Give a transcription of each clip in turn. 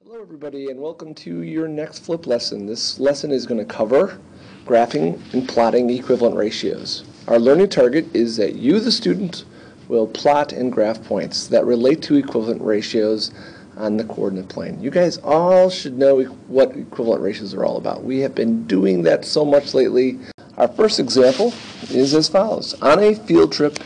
Hello everybody and welcome to your next flip lesson. This lesson is going to cover graphing and plotting equivalent ratios. Our learning target is that you, the student, will plot and graph points that relate to equivalent ratios on the coordinate plane. You guys all should know what equivalent ratios are all about. We have been doing that so much lately. Our first example is as follows. On a field trip,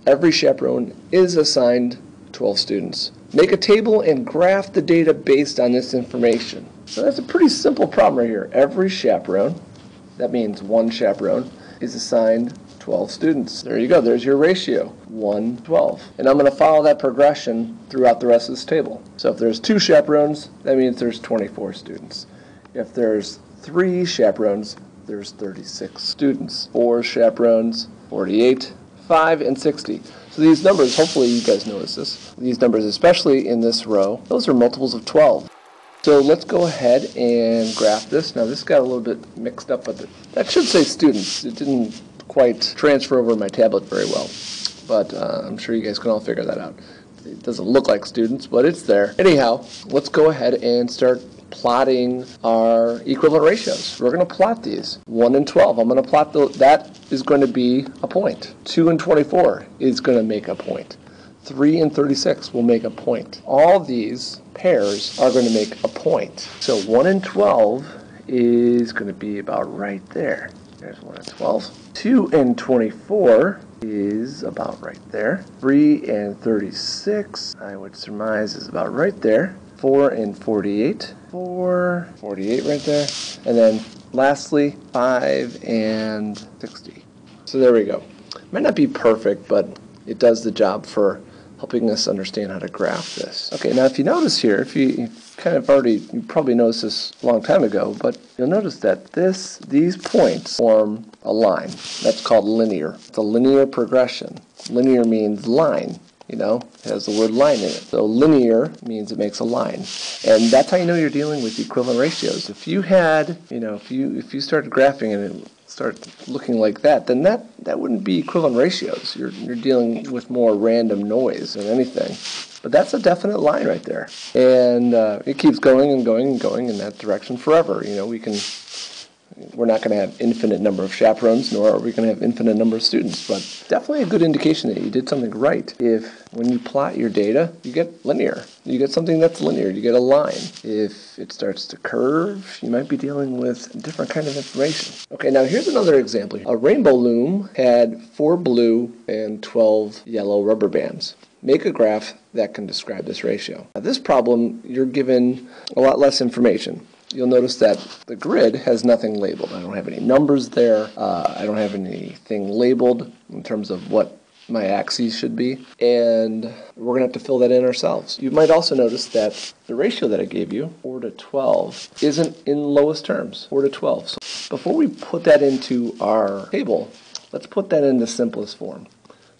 every chaperone is assigned 12 students. Make a table and graph the data based on this information. So that's a pretty simple problem right here. Every chaperone, that means one chaperone, is assigned 12 students. There you go. There's your ratio, 1:12. And I'm going to follow that progression throughout the rest of this table. So if there's 2 chaperones, that means there's 24 students. If there's 3 chaperones, there's 36 students. 4 chaperones, 48. 5 and 60. So these numbers, hopefully you guys notice this, these numbers, especially in this row, those are multiples of 12. So let's go ahead and graph this. Now this got a little bit mixed up, but that should say students. It didn't quite transfer over my tablet very well, but I'm sure you guys can all figure that out. It doesn't look like students, but it's there. Anyhow, let's go ahead and start plotting our equivalent ratios. We're going to plot these. 1 and 12. I'm going to plot that is going to be a point. 2 and 24 is going to make a point. 3 and 36 will make a point. All these pairs are going to make a point. So 1 and 12 is going to be about right there. There's 1 and 12. 2 and 24 is about right there. 3 and 36, I would surmise, is about right there. 4 and 48. 48 right there. And then lastly, 5 and 60. So there we go. Might not be perfect, but it does the job for helping us understand how to graph this. Okay, now if you notice here, if you you probably noticed this a long time ago, but you'll notice that these points form a line. That's called linear. It's a linear progression. Linear means line. You know, it has the word line in it. So linear means it makes a line. And that's how you know you're dealing with equivalent ratios. If you had, if you started graphing and it started looking like that, then that wouldn't be equivalent ratios. You're dealing with more random noise than anything. But that's a definite line right there. And it keeps going and going and going in that direction forever. We're not going to have infinite number of chaperones, nor are we going to have infinite number of students, but definitely a good indication that you did something right. If when you plot your data, you get linear. You get something that's linear. You get a line. If it starts to curve, you might be dealing with a different kind of information. Okay, now here's another example. A rainbow loom had 4 blue and 12 yellow rubber bands. Make a graph that can describe this ratio. Now this problem, you're given a lot less information. You'll notice that the grid has nothing labeled. I don't have any numbers there. I don't have anything labeled in terms of what my axes should be. And we're going to have to fill that in ourselves. You might also notice that the ratio that I gave you, 4:12, isn't in lowest terms, 4:12. So before we put that into our table, let's put that in the simplest form.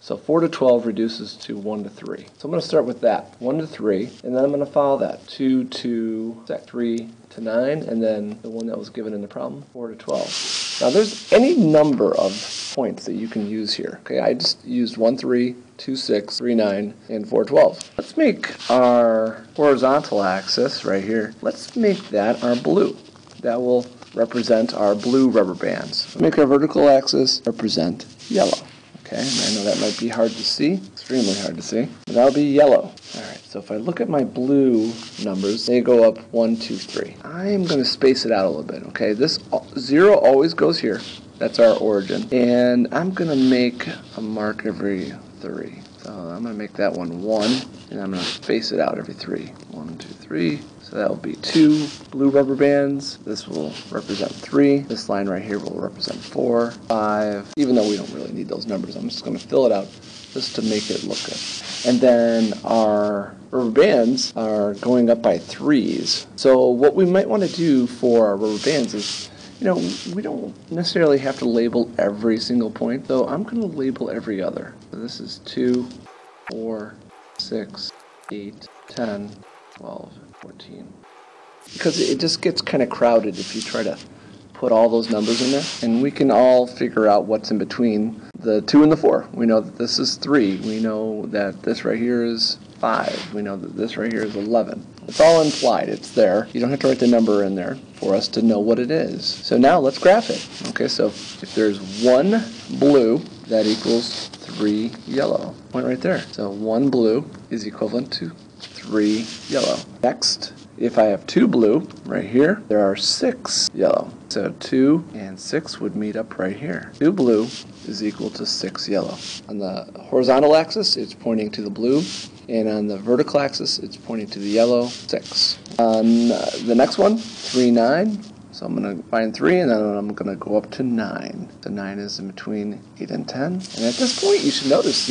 So 4:12 reduces to 1:3. So I'm going to start with that, 1:3, and then I'm going to follow that, 2 to 3 to 9, and then the one that was given in the problem, 4:12. Now there's any number of points that you can use here. Okay, I just used 1:3, 2:6, 3:9, and 4:12. Let's make our horizontal axis right here, let's make that our blue. That will represent our blue rubber bands. Make our vertical axis represent yellow. Okay, and I know that might be hard to see, extremely hard to see, but that'll be yellow. Alright, so if I look at my blue numbers, they go up 1, 2, 3. I am going to space it out a little bit, okay? This 0 always goes here. That's our origin. And I'm going to make a mark every 3. So I'm going to make that one 1, and I'm going to space it out every 3. 1, 2, 3. So that will be 2 blue rubber bands. This will represent 3. This line right here will represent 4, 5. Even though we don't really need those numbers, I'm just going to fill it out just to make it look good. And then our rubber bands are going up by 3s. So what we might want to do for our rubber bands is, we don't necessarily have to label every single point. So I'm going to label every other. So this is 2, 4, 6, 8, 10, 12, 14. Because it just gets kind of crowded if you try to put all those numbers in there. And we can all figure out what's in between the 2 and the 4. We know that this is 3. We know that this right here is 5. We know that this right here is 11. It's all implied. It's there. You don't have to write the number in there for us to know what it is. So now let's graph it. Okay, so if there's 1 blue, that equals 3 yellow. Point right there. So 1 blue is equivalent to 3 yellow. Next, if I have 2 blue right here, there are 6 yellow. So 2 and 6 would meet up right here. 2 blue is equal to 6 yellow. On the horizontal axis, it's pointing to the blue, and on the vertical axis, it's pointing to the yellow, 6. On the next one, 3, 9. So I'm going to find 3, and then I'm going to go up to 9. So 9 is in between 8 and 10. And at this point, you should notice,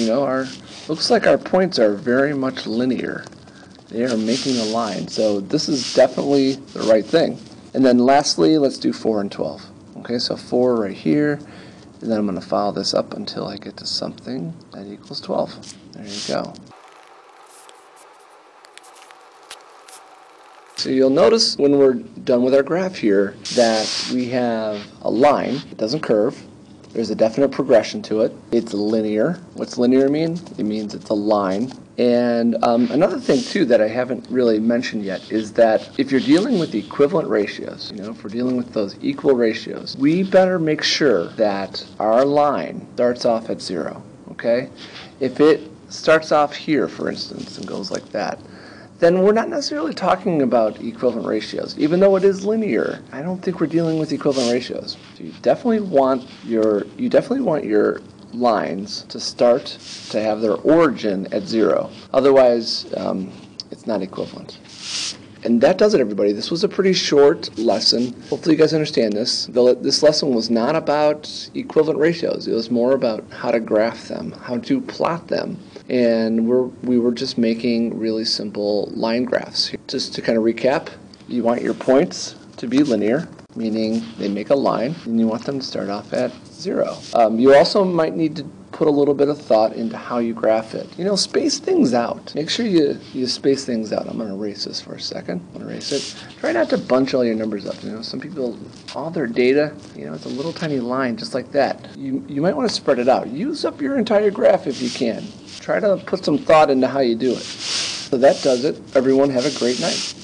looks like our points are very much linear. They are making a line. So this is definitely the right thing. And then lastly, let's do 4 and 12. Okay, so 4 right here. And then I'm going to follow this up until I get to something that equals 12. There you go. So you'll notice when we're done with our graph here that we have a line. It doesn't curve. There's a definite progression to it. It's linear. What's linear mean? It means it's a line. And another thing, too, that I haven't really mentioned yet is that if you're dealing with the equivalent ratios, if we're dealing with those equal ratios, we better make sure that our line starts off at 0, okay? If it starts off here, for instance, and goes like that, then we're not necessarily talking about equivalent ratios. Even though it is linear, I don't think we're dealing with equivalent ratios. So you definitely want your lines to start to have their origin at 0. Otherwise, it's not equivalent. And that does it, everybody. This was a pretty short lesson. Hopefully you guys understand this. This lesson was not about equivalent ratios. It was more about how to graph them, how to plot them. And we were just making really simple line graphs. Just to kind of recap, you want your points to be linear, meaning they make a line, and you want them to start off at 0. You also might need to put a little bit of thought into how you graph it. Space things out. Make sure you space things out. I'm going to erase this for a second. I'm going to erase it. Try not to bunch all your numbers up. Some people, all their data, it's a little tiny line just like that. You might want to spread it out. Use up your entire graph if you can. Try to put some thought into how you do it. So that does it. Everyone have a great night.